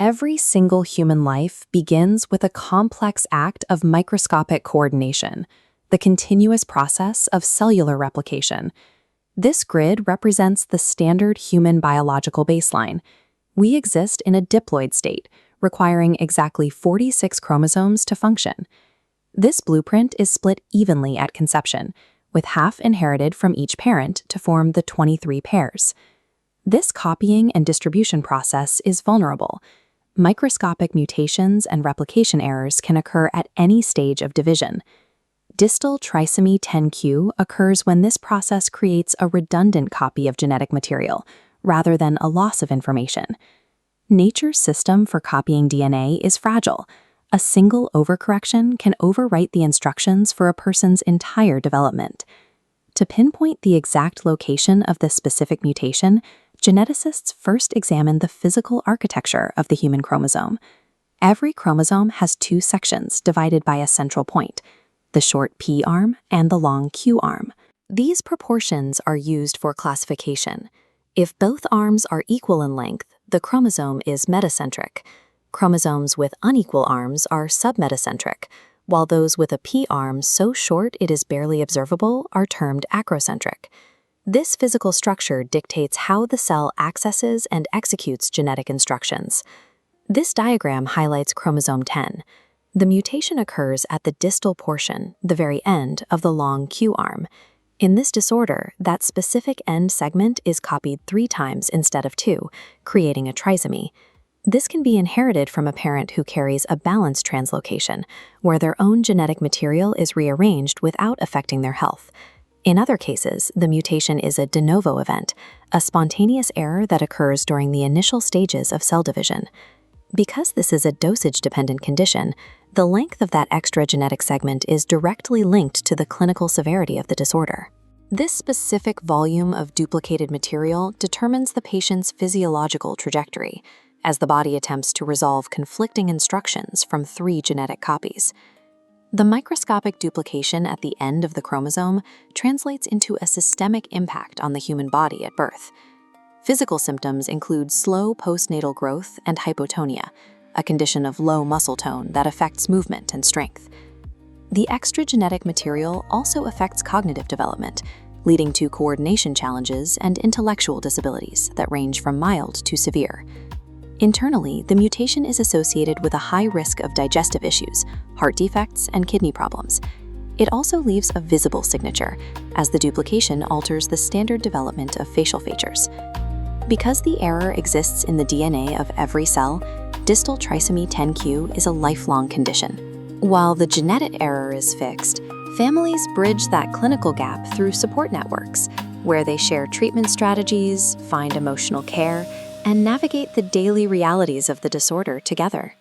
Every single human life begins with a complex act of microscopic coordination, the continuous process of cellular replication. This grid represents the standard human biological baseline. We exist in a diploid state, requiring exactly 46 chromosomes to function. This blueprint is split evenly at conception, with half inherited from each parent to form the 23 pairs. This copying and distribution process is vulnerable. Microscopic mutations and replication errors can occur at any stage of division. Distal trisomy 10q occurs when this process creates a redundant copy of genetic material, rather than a loss of information. Nature's system for copying DNA is fragile. A single overcorrection can overwrite the instructions for a person's entire development. To pinpoint the exact location of this specific mutation, geneticists first examine the physical architecture of the human chromosome. Every chromosome has two sections divided by a central point, the short P arm and the long Q arm. These proportions are used for classification. If both arms are equal in length, the chromosome is metacentric. Chromosomes with unequal arms are submetacentric, while those with a P arm so short it is barely observable are termed acrocentric. This physical structure dictates how the cell accesses and executes genetic instructions. This diagram highlights chromosome 10. The mutation occurs at the distal portion, the very end of the long Q arm. In this disorder, that specific end segment is copied 3 times instead of 2, creating a trisomy. This can be inherited from a parent who carries a balanced translocation, where their own genetic material is rearranged without affecting their health. In other cases, the mutation is a de novo event, a spontaneous error that occurs during the initial stages of cell division. Because this is a dosage-dependent condition, the length of that extra genetic segment is directly linked to the clinical severity of the disorder. This specific volume of duplicated material determines the patient's physiological trajectory, as the body attempts to resolve conflicting instructions from 3 genetic copies. The microscopic duplication at the end of the chromosome translates into a systemic impact on the human body at birth. Physical symptoms include slow postnatal growth and hypotonia, a condition of low muscle tone that affects movement and strength. The extra genetic material also affects cognitive development, leading to coordination challenges and intellectual disabilities that range from mild to severe. Internally, the mutation is associated with a high risk of digestive issues, heart defects, and kidney problems. It also leaves a visible signature, as the duplication alters the standard development of facial features. Because the error exists in the DNA of every cell, distal trisomy 10q is a lifelong condition. While the genetic error is fixed, families bridge that clinical gap through support networks, where they share treatment strategies, find emotional care, and navigate the daily realities of the disorder together.